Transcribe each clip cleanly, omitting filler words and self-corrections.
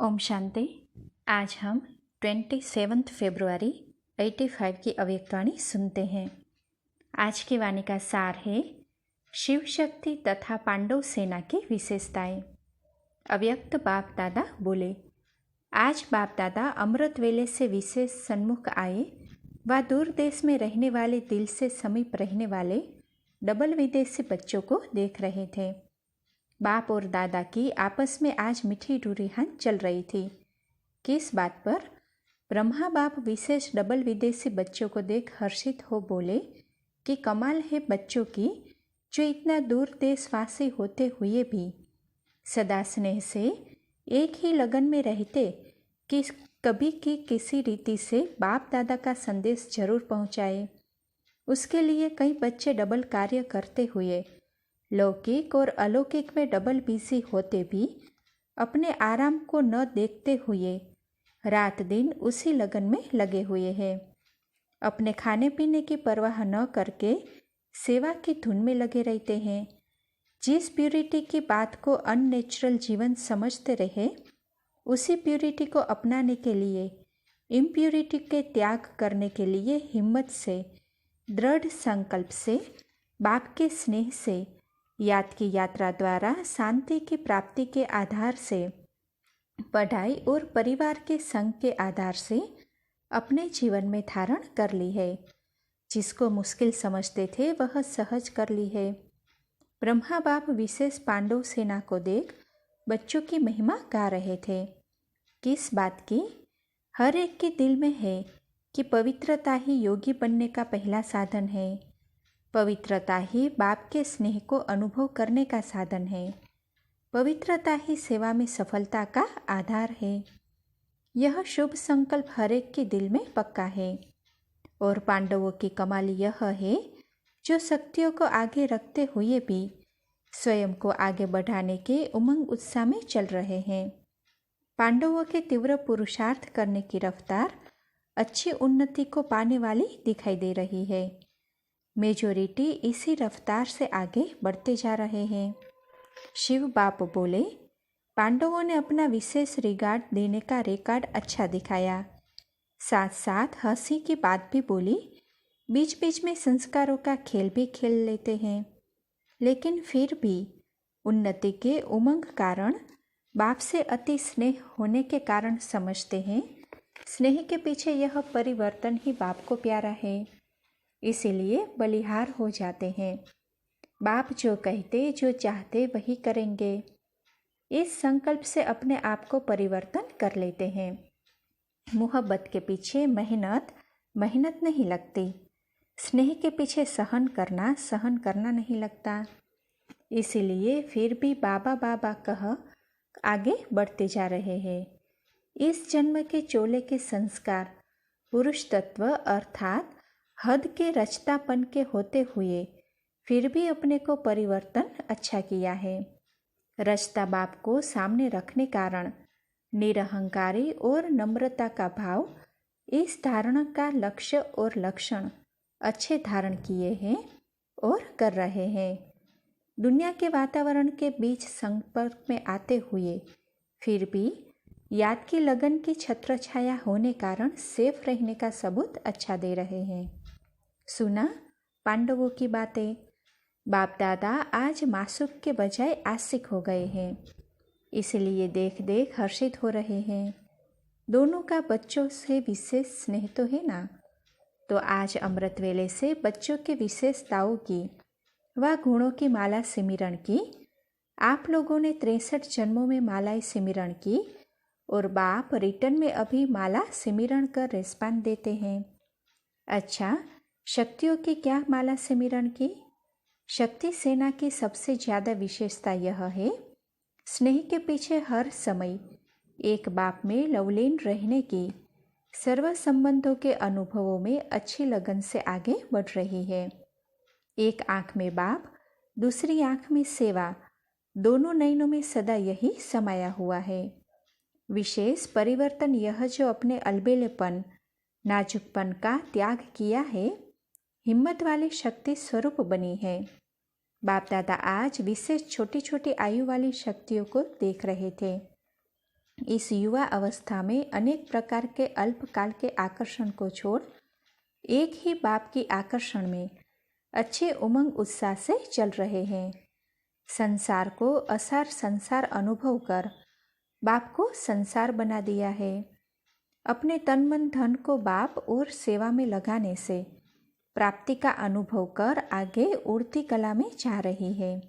ओम शांति। आज हम 27 फरवरी 85 की अव्यक्तवाणी सुनते हैं। आज की वाणी का सार है शिव शक्ति तथा पांडव सेना की विशेषताएं। अव्यक्त बाप दादा बोले, आज बाप दादा अमृत वेले से विशेष सन्मुख आए व दूर देश में रहने वाले दिल से समीप रहने वाले डबल विदेशी बच्चों को देख रहे थे। बाप और दादा की आपस में आज मीठी रूरिहान चल रही थी। किस बात पर? ब्रह्मा बाप विशेष डबल विदेशी बच्चों को देख हर्षित हो बोले कि कमाल है बच्चों की, जो इतना दूर देशवासी होते हुए भी सदा स्नेह से एक ही लगन में रहते कि कभी की किसी रीति से बाप दादा का संदेश जरूर पहुंचाए। उसके लिए कई बच्चे डबल कार्य करते हुए लौकिक और अलौकिक में डबल बिजी होते भी अपने आराम को न देखते हुए रात दिन उसी लगन में लगे हुए हैं। अपने खाने पीने की परवाह न करके सेवा की धुन में लगे रहते हैं। जिस प्यूरिटी की बात को अननेचुरल जीवन समझते रहे, उसी प्यूरिटी को अपनाने के लिए, इम्प्यूरिटी के त्याग करने के लिए हिम्मत से, दृढ़ संकल्प से, बाप के स्नेह से, याद की यात्रा द्वारा शांति की प्राप्ति के आधार से, पढ़ाई और परिवार के संग के आधार से अपने जीवन में धारण कर ली है। जिसको मुश्किल समझते थे वह सहज कर ली है। ब्रह्मा बाप विशेष पांडव सेना को देख बच्चों की महिमा गा रहे थे। किस बात की? हर एक के दिल में है कि पवित्रता ही योगी बनने का पहला साधन है। पवित्रता ही बाप के स्नेह को अनुभव करने का साधन है। पवित्रता ही सेवा में सफलता का आधार है। यह शुभ संकल्प हर एक के दिल में पक्का है। और पांडवों की कमाल यह है जो शक्तियों को आगे रखते हुए भी स्वयं को आगे बढ़ाने के उमंग उत्साह में चल रहे हैं। पांडवों के तीव्र पुरुषार्थ करने की रफ्तार अच्छी उन्नति को पाने वाली दिखाई दे रही है। मेजोरिटी इसी रफ्तार से आगे बढ़ते जा रहे हैं। शिव बाप बोले, पांडवों ने अपना विशेष रिगार्ड देने का रिकॉर्ड अच्छा दिखाया। साथ साथ हंसी की बात भी बोली। बीच बीच में संस्कारों का खेल भी खेल लेते हैं, लेकिन फिर भी उन्नति के उमंग कारण, बाप से अति स्नेह होने के कारण समझते हैं स्नेह के पीछे यह परिवर्तन ही बाप को प्यारा है। इसीलिए बलिहार हो जाते हैं। बाप जो कहते, जो चाहते वही करेंगे। इस संकल्प से अपने आप को परिवर्तन कर लेते हैं। मोहब्बत के पीछे मेहनत नहीं लगती। स्नेह के पीछे सहन करना नहीं लगता। इसीलिए फिर भी बाबा बाबा कह आगे बढ़ते जा रहे हैं। इस जन्म के चोले के संस्कार पुरुष तत्व अर्थात हद के रचतापन के होते हुए फिर भी अपने को परिवर्तन अच्छा किया है। रचता बाप को सामने रखने कारण निरहंकारी और नम्रता का भाव, इस धारणा का लक्ष्य और लक्षण अच्छे धारण किए हैं और कर रहे हैं। दुनिया के वातावरण के बीच संपर्क में आते हुए फिर भी याद की लगन की छत्र छाया होने कारण सेफ रहने का सबूत अच्छा दे रहे हैं। सुना पांडवों की बातें। बाप दादा आज मासूक के बजाय आशिक हो गए हैं, इसलिए देख देख हर्षित हो रहे हैं। दोनों का बच्चों से विशेष स्नेह तो है ना। तो आज अमृत वेले से बच्चों की विशेषताओं की व गुणों की माला सिमरण की। आप लोगों ने 63 जन्मों में मालाएं सिमरण की और बाप रिटर्न में अभी माला सिमरण कर रिस्पांस देते हैं। अच्छा, शक्तियों की क्या माला सिमरण की? शक्ति सेना की सबसे ज़्यादा विशेषता यह है, स्नेह के पीछे हर समय एक बाप में लवलीन रहने की, सर्व संबंधों के अनुभवों में अच्छी लगन से आगे बढ़ रही है। एक आँख में बाप, दूसरी आँख में सेवा, दोनों नयनों में सदा यही समाया हुआ है। विशेष परिवर्तन यह जो अपने अलबेलेपन, नाजुकपन का त्याग किया है, हिम्मत वाली शक्ति स्वरूप बनी है। बाप दादा आज विशेष छोटी छोटी आयु वाली शक्तियों को देख रहे थे। इस युवा अवस्था में अनेक प्रकार के अल्पकाल के आकर्षण को छोड़ एक ही बाप की आकर्षण में अच्छे उमंग उत्साह से चल रहे हैं। संसार को असार संसार अनुभव कर बाप को संसार बना दिया है। अपने तन मन धन को बाप और सेवा में लगाने से प्राप्ति का अनुभव कर आगे उड़ती कला में जा रही है।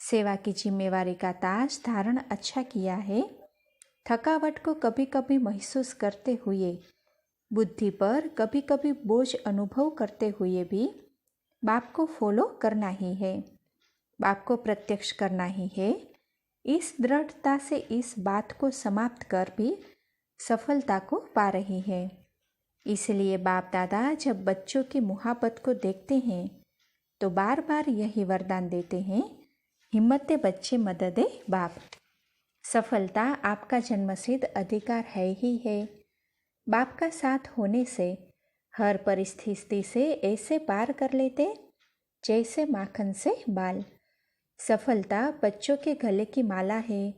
सेवा की जिम्मेवारी का ताज धारण अच्छा किया है। थकावट को कभी कभी महसूस करते हुए, बुद्धि पर कभी कभी बोझ अनुभव करते हुए भी बाप को फॉलो करना ही है, बाप को प्रत्यक्ष करना ही है। इस दृढ़ता से इस बात को समाप्त कर भी सफलता को पा रही है। इसलिए बाप दादा जब बच्चों की मुहाबत को देखते हैं तो बार बार यही वरदान देते हैं, हिम्मते बच्चे मददे बाप। सफलता आपका जन्मसिद्ध अधिकार है ही है। बाप का साथ होने से हर परिस्थिति से ऐसे पार कर लेते जैसे माखन से बाल। सफलता बच्चों के गले की माला है।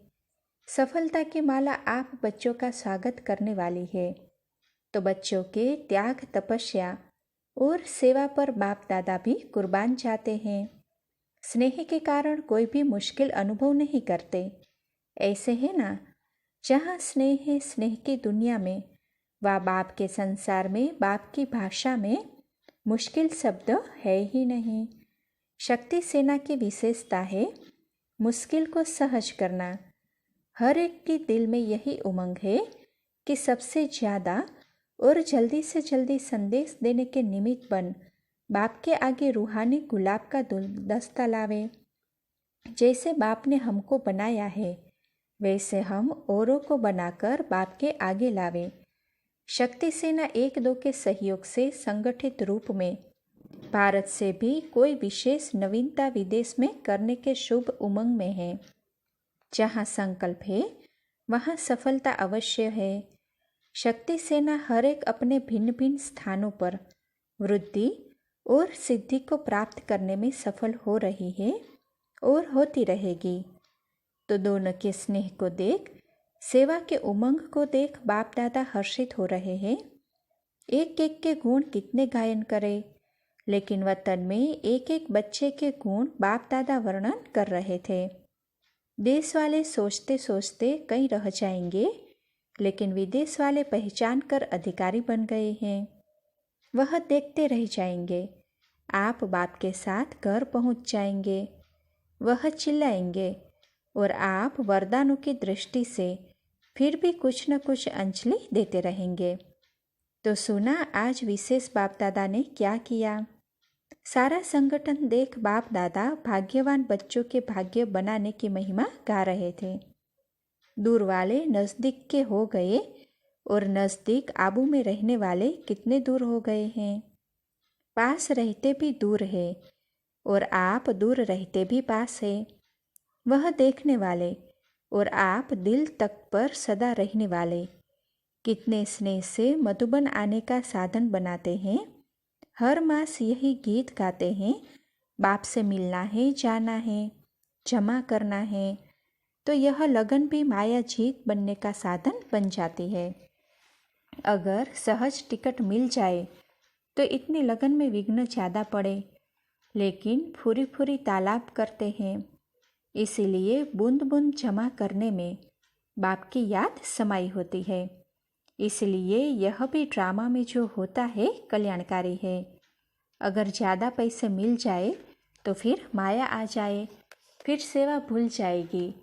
सफलता की माला आप बच्चों का स्वागत करने वाली है। तो बच्चों के त्याग, तपस्या और सेवा पर बाप दादा भी कुर्बान जाते हैं। स्नेह के कारण कोई भी मुश्किल अनुभव नहीं करते। ऐसे है ना, जहाँ स्नेह है, स्नेह की दुनिया में व बाप के संसार में बाप की भाषा में मुश्किल शब्द है ही नहीं। शक्ति सेना की विशेषता है मुश्किल को सहज करना। हर एक के दिल में यही उमंग है कि सबसे ज़्यादा और जल्दी से जल्दी संदेश देने के निमित्त बन बाप के आगे रूहानी गुलाब का गुलदस्ता लावे। जैसे बाप ने हमको बनाया है वैसे हम औरों को बनाकर बाप के आगे लावे। शक्ति सेना एक दो के सहयोग से संगठित रूप में भारत से भी कोई विशेष नवीनता विदेश में करने के शुभ उमंग में है। जहाँ संकल्प है वहाँ सफलता अवश्य है। शक्ति सेना हर एक अपने भिन्न भिन्न स्थानों पर वृद्धि और सिद्धि को प्राप्त करने में सफल हो रही है और होती रहेगी। तो दोनों के स्नेह को देख, सेवा के उमंग को देख बाप दादा हर्षित हो रहे हैं। एक एक के गुण कितने गायन करें, लेकिन वतन में एक एक बच्चे के गुण बाप दादा वर्णन कर रहे थे। देश वाले सोचते सोचते कहीं रह जाएंगे, लेकिन विदेश वाले पहचान कर अधिकारी बन गए हैं। वह देखते रह जाएंगे। आप बाप के साथ घर पहुंच जाएंगे। वह चिल्लाएंगे और आप वरदानों की दृष्टि से फिर भी कुछ न कुछ अंजलि देते रहेंगे। तो सुना आज विशेष बाप दादा ने क्या किया। सारा संगठन देख बाप दादा भाग्यवान बच्चों के भाग्य बनाने की महिमा गा रहे थे। दूर वाले नज़दीक के हो गए और नज़दीक आबू में रहने वाले कितने दूर हो गए हैं। पास रहते भी दूर है और आप दूर रहते भी पास है। वह देखने वाले और आप दिल तक पर सदा रहने वाले कितने स्नेह से मधुबन आने का साधन बनाते हैं। हर मास यही गीत गाते हैं, बाप से मिलना है, जाना है, जमा करना है। तो यह लगन भी माया जीत बनने का साधन बन जाती है। अगर सहज टिकट मिल जाए तो इतनी लगन में विघ्न ज़्यादा पड़े, लेकिन फुरी फुरी तालाब करते हैं। इसीलिए बूंद बूंद जमा करने में बाप की याद समाई होती है। इसलिए यह भी ड्रामा में जो होता है कल्याणकारी है। अगर ज़्यादा पैसे मिल जाए तो फिर माया आ जाए, फिर सेवा भूल जाएगी।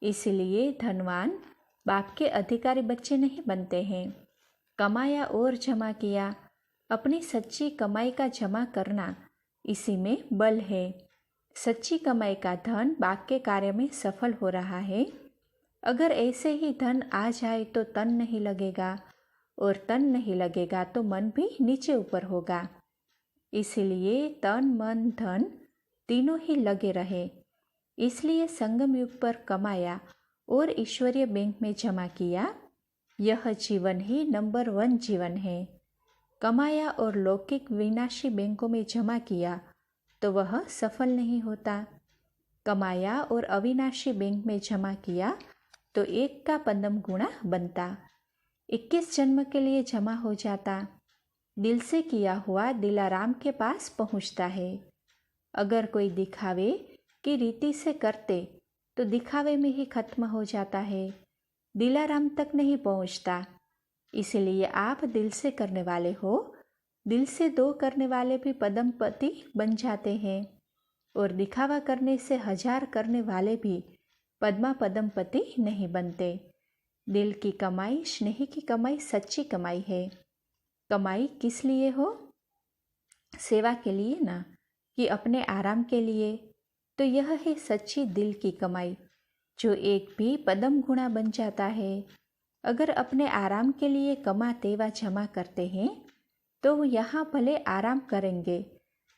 इसलिए धनवान बाप के अधिकारी बच्चे नहीं बनते हैं। कमाया और जमा किया, अपनी सच्ची कमाई का जमा करना, इसी में बल है। सच्ची कमाई का धन बाप के कार्य में सफल हो रहा है। अगर ऐसे ही धन आ जाए तो तन नहीं लगेगा, और तन नहीं लगेगा तो मन भी नीचे ऊपर होगा। इसलिए तन मन धन तीनों ही लगे रहे। इसलिए संगम युग पर कमाया और ईश्वरीय बैंक में जमा किया। यह जीवन ही नंबर 1 जीवन है। कमाया और लौकिक विनाशी बैंकों में जमा किया तो वह सफल नहीं होता। कमाया और अविनाशी बैंक में जमा किया तो 1 का पदम गुणा बनता, 21 जन्म के लिए जमा हो जाता। दिल से किया हुआ दिलाराम के पास पहुंचता है। अगर कोई दिखावे की रीति से करते तो दिखावे में ही खत्म हो जाता है, दिलाराम तक नहीं पहुंचता। इसलिए आप दिल से करने वाले हो। दिल से 2 करने वाले भी पदमपति बन जाते हैं और दिखावा करने से 1000 करने वाले भी पद्मा पदमपति नहीं बनते। दिल की कमाई, स्नेह की कमाई सच्ची कमाई है। कमाई किस लिए हो? सेवा के लिए ना, कि अपने आराम के लिए। तो यह है सच्ची दिल की कमाई, जो एक भी पदम गुणा बन जाता है। अगर अपने आराम के लिए कमाते व जमा करते हैं तो यहाँ भले आराम करेंगे,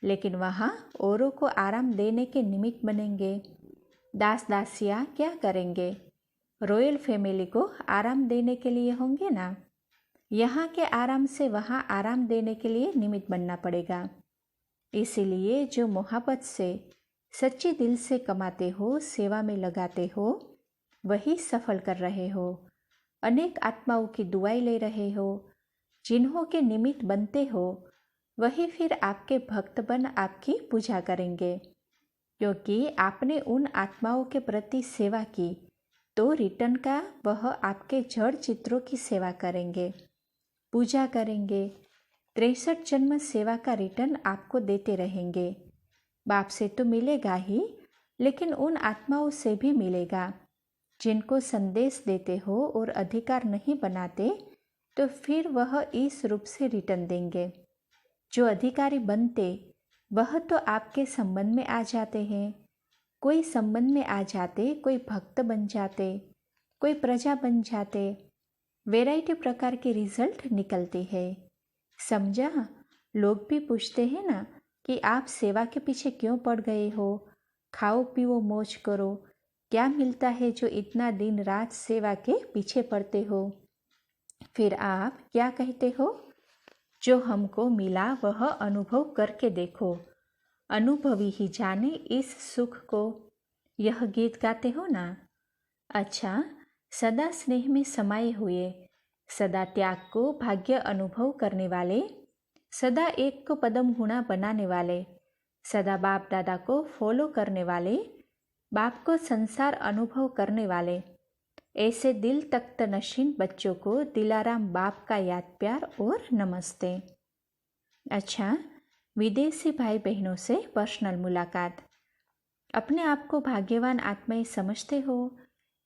लेकिन वहाँ औरों को आराम देने के निमित्त बनेंगे। दास दासियाँ क्या करेंगे? रॉयल फैमिली को आराम देने के लिए होंगे ना। यहाँ के आराम से वहाँ आराम देने के लिए निमित्त बनना पड़ेगा। इसीलिए जो मोहब्बत से सच्चे दिल से कमाते हो, सेवा में लगाते हो, वही सफल कर रहे हो। अनेक आत्माओं की दुआएं ले रहे हो। जिन्हों के निमित्त बनते हो वही फिर आपके भक्त बन आपकी पूजा करेंगे, क्योंकि आपने उन आत्माओं के प्रति सेवा की तो रिटर्न का वह आपके जड़ चित्रों की सेवा करेंगे, पूजा करेंगे। 63 जन्म सेवा का रिटर्न आपको देते रहेंगे। बाप से तो मिलेगा ही, लेकिन उन आत्माओं से भी मिलेगा जिनको संदेश देते हो और अधिकार नहीं बनाते, तो फिर वह इस रूप से रिटर्न देंगे। जो अधिकारी बनते वह तो आपके संबंध में आ जाते हैं। कोई संबंध में आ जाते, कोई भक्त बन जाते, कोई प्रजा बन जाते। वैरायटी प्रकार के रिजल्ट निकलते हैं। समझा? लोग भी पूछते हैं ना कि आप सेवा के पीछे क्यों पड़ गए हो? खाओ पियो मौज करो, क्या मिलता है जो इतना दिन रात सेवा के पीछे पड़ते हो? फिर आप क्या कहते हो? जो हमको मिला वह अनुभव करके देखो, अनुभवी ही जाने इस सुख को। यह गीत गाते हो ना। अच्छा, सदा स्नेह में समाये हुए, सदा त्याग को भाग्य अनुभव करने वाले, सदा एक को पदम गुणा बनाने वाले, सदा बाप दादा को फॉलो करने वाले, बाप को संसार अनुभव करने वाले, ऐसे दिल तख्त नशीन बच्चों को दिलाराम बाप का याद प्यार और नमस्ते। अच्छा, विदेशी भाई बहनों से पर्सनल मुलाकात। अपने आप को भाग्यवान आत्माएं समझते हो?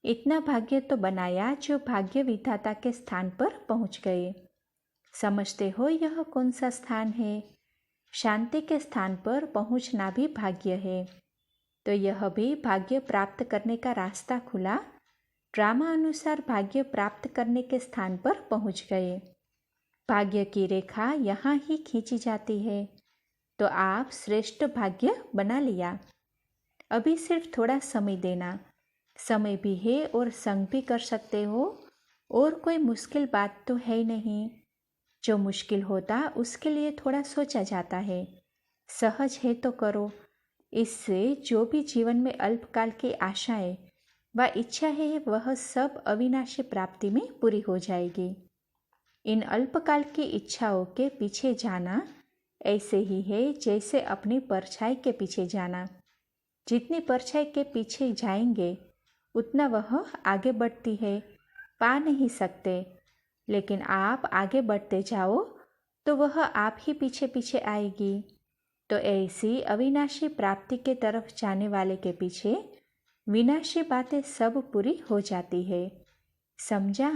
इतना भाग्य तो बनाया जो भाग्य विधाता के स्थान पर पहुंच गए। समझते हो यह कौन सा स्थान है? शांति के स्थान पर पहुंचना भी भाग्य है। तो यह भी भाग्य प्राप्त करने का रास्ता खुला। ड्रामा अनुसार भाग्य प्राप्त करने के स्थान पर पहुंच गए। भाग्य की रेखा यहाँ ही खींची जाती है। तो आप श्रेष्ठ भाग्य बना लिया। अभी सिर्फ थोड़ा समय देना। समय भी है और संग भी कर सकते हो, और कोई मुश्किल बात तो है नहीं। जो मुश्किल होता उसके लिए थोड़ा सोचा जाता है। सहज है तो करो। इससे जो भी जीवन में अल्पकाल की आशाएं व इच्छा है वह सब अविनाशी प्राप्ति में पूरी हो जाएगी। इन अल्पकाल की इच्छाओं के पीछे जाना ऐसे ही है जैसे अपनी परछाई के पीछे जाना। जितनी परछाई के पीछे जाएंगे उतना वह आगे बढ़ती है, पा नहीं सकते। लेकिन आप आगे बढ़ते जाओ तो वह आप ही पीछे पीछे आएगी। तो ऐसी अविनाशी प्राप्ति के तरफ जाने वाले के पीछे विनाशी बातें सब पूरी हो जाती है। समझा?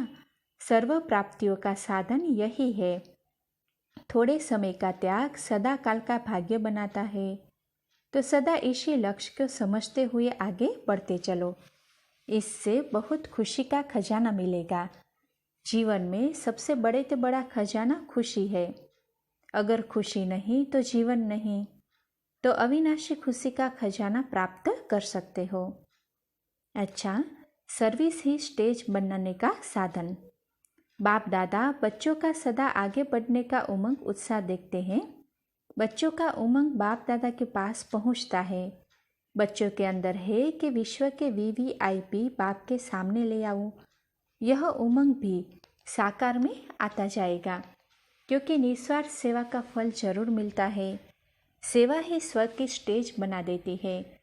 सर्व प्राप्तियों का साधन यही है। थोड़े समय का त्याग सदा काल का भाग्य बनाता है। तो सदा इसी लक्ष्य को समझते हुए आगे बढ़ते चलो। इससे बहुत खुशी का खजाना मिलेगा। जीवन में सबसे बड़े से बड़ा खजाना खुशी है। अगर खुशी नहीं तो जीवन नहीं। तो अविनाशी खुशी का खजाना प्राप्त कर सकते हो। अच्छा, सर्विस ही स्टेज बनने का साधन। बाप दादा बच्चों का सदा आगे बढ़ने का उमंग उत्साह देखते हैं। बच्चों का उमंग बाप दादा के पास पहुंचता है। बच्चों के अंदर है कि विश्व के वीवीआईपी बाप के सामने ले आऊं। यह उमंग भी साकार में आता जाएगा, क्योंकि निस्वार्थ सेवा का फल जरूर मिलता है। सेवा ही स्वर्ग की स्टेज बना देती है।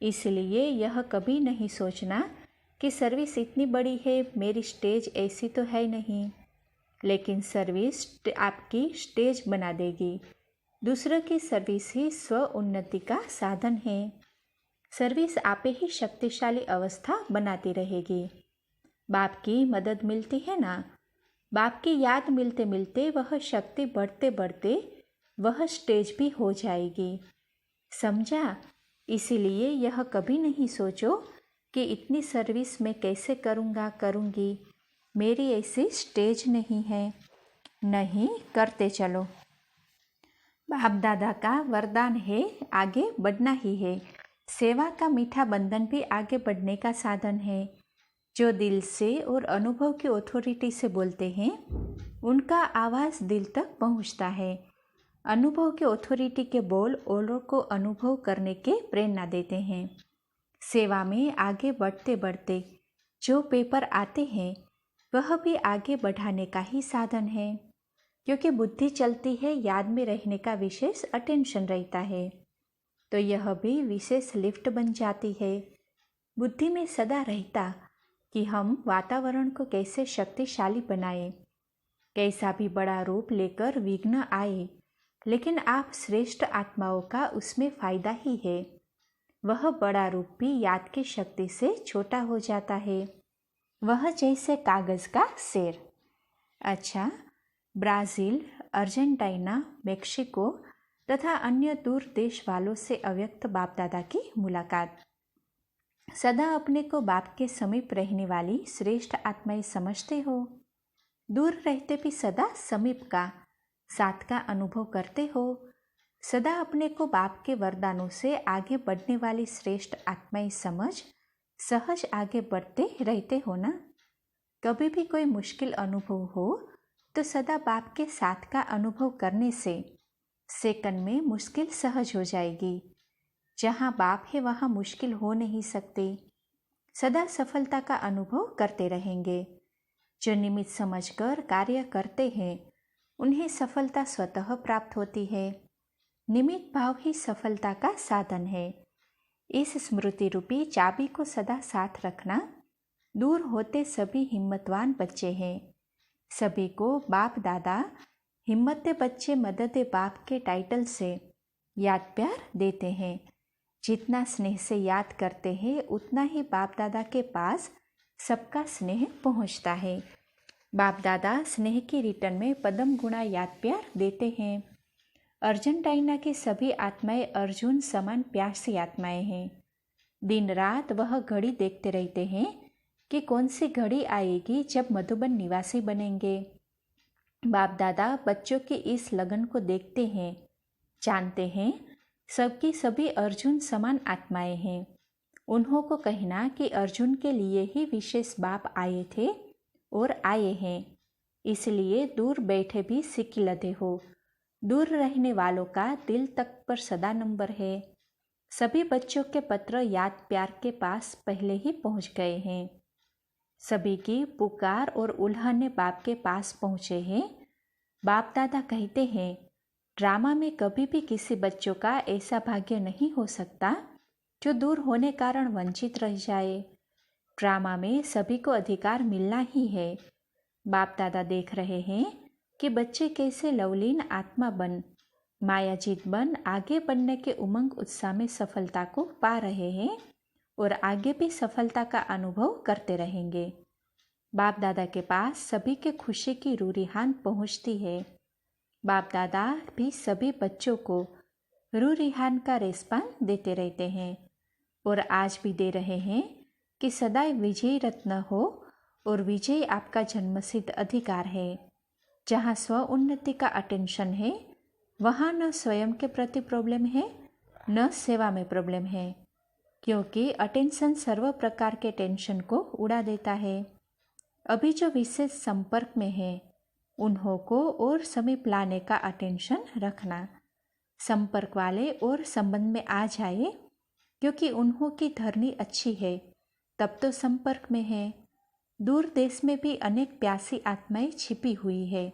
इसलिए यह कभी नहीं सोचना कि सर्विस इतनी बड़ी है, मेरी स्टेज ऐसी तो है नहीं। लेकिन सर्विस आपकी स्टेज बना देगी। दूसरों की सर्विस ही स्व उन्नति का साधन है। सर्विस आपे ही शक्तिशाली अवस्था बनाती रहेगी। बाप की मदद मिलती है ना, बाप की याद मिलते मिलते वह शक्ति बढ़ते बढ़ते वह स्टेज भी हो जाएगी। समझा? इसीलिए यह कभी नहीं सोचो कि इतनी सर्विस मैं कैसे करूँगी, मेरी ऐसी स्टेज नहीं है। नहीं, करते चलो। बाप दादा का वरदान है, आगे बढ़ना ही है। सेवा का मीठा बंधन भी आगे बढ़ने का साधन है। जो दिल से और अनुभव की ऑथोरिटी से बोलते हैं, उनका आवाज़ दिल तक पहुंचता है। अनुभव के ऑथोरिटी के बोल औरों को अनुभव करने के प्रेरणा देते हैं। सेवा में आगे बढ़ते बढ़ते जो पेपर आते हैं, वह भी आगे बढ़ाने का ही साधन है, क्योंकि बुद्धि चलती है, याद में रहने का विशेष अटेंशन रहता है, तो यह भी विशेष लिफ्ट बन जाती है। बुद्धि में सदा रहता कि हम वातावरण को कैसे शक्तिशाली बनाएं। कैसा भी बड़ा रूप लेकर विघ्न आए, लेकिन आप श्रेष्ठ आत्माओं का उसमें फायदा ही है। वह बड़ा रूप भी याद की शक्ति से छोटा हो जाता है, वह जैसे कागज का शेर। अच्छा, ब्राज़ील, अर्जेंटीना, मेक्सिको तथा अन्य दूर देश वालों से अव्यक्त बाप दादा की मुलाकात। सदा अपने को बाप के समीप रहने वाली श्रेष्ठ आत्माएं समझते हो। दूर रहते भी सदा समीप का, साथ का अनुभव करते हो। सदा अपने को बाप के वरदानों से आगे बढ़ने वाली श्रेष्ठ आत्माएं समझ सहज आगे बढ़ते रहते हो ना। कभी भी कोई मुश्किल अनुभव हो तो सदा बाप के साथ का अनुभव करने से सेकंड में मुश्किल सहज हो जाएगी। जहाँ बाप है वहाँ मुश्किल हो नहीं सकती। सदा सफलता का अनुभव करते रहेंगे। जो निमित्त समझकर कार्य करते हैं, उन्हें सफलता स्वतः प्राप्त होती है। निमित्त भाव ही सफलता का साधन है। इस स्मृति रूपी चाबी को सदा साथ रखना। दूर होते सभी हिम्मतवान बच्चे हैं। सभी को बाप दादा हिम्मत बच्चे मदद बाप के टाइटल से याद प्यार देते हैं। जितना स्नेह से याद करते हैं, उतना ही बाप दादा के पास सबका स्नेह पहुंचता है। बाप दादा स्नेह की रिटर्न में पदम गुणा याद प्यार देते हैं। अर्जेंटीना की सभी आत्माएं अर्जुन समान प्यासी आत्माएं हैं। दिन रात वह घड़ी देखते रहते हैं कि कौन सी घड़ी आएगी जब मधुबन निवासी बनेंगे। बाप दादा बच्चों की इस लगन को देखते हैं, जानते हैं सबकी सभी अर्जुन समान आत्माएं हैं। उन्हों को कहना कि अर्जुन के लिए ही विशेष बाप आए थे और आए हैं, इसलिए दूर बैठे भी सिक्की लदे हो। दूर रहने वालों का दिल तक पर सदा नंबर है। सभी बच्चों के पत्र याद प्यार के पास पहले ही पहुंच गए हैं। सभी की पुकार और उल्हाने बाप के पास पहुंचे हैं। बाप दादा कहते हैं, ड्रामा में कभी भी किसी बच्चों का ऐसा भाग्य नहीं हो सकता जो दूर होने कारण वंचित रह जाए। ड्रामा में सभी को अधिकार मिलना ही है। बाप दादा देख रहे हैं कि बच्चे कैसे लवलीन आत्मा बन, मायाजीत बन आगे बढ़ने के उमंग उत्साह में सफलता को पा रहे हैं और आगे भी सफलता का अनुभव करते रहेंगे। बाप दादा के पास सभी के खुशी की रूरिहान पहुंचती है। बाप दादा भी सभी बच्चों को रूरिहान का रेस्पान देते रहते हैं और आज भी दे रहे हैं कि सदैव विजयी रत्न हो और विजय आपका जन्मसिद्ध अधिकार है। जहाँ स्व उन्नति का अटेंशन है, वहाँ न स्वयं के प्रति प्रॉब्लम है, न सेवा में प्रॉब्लम है, क्योंकि अटेंशन सर्व प्रकार के टेंशन को उड़ा देता है। अभी जो विशेष संपर्क में है, उन्हों को और समीप लाने का अटेंशन रखना। संपर्क वाले और संबंध में आ जाए, क्योंकि उन्हों की धरनी अच्छी है, तब तो संपर्क में है। दूर देश में भी अनेक प्यासी आत्माएं छिपी हुई है।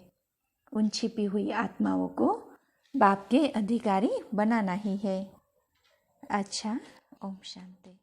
उन छिपी हुई आत्माओं को बाप के अधिकारी बनाना ही है। अच्छा, ओम शांति।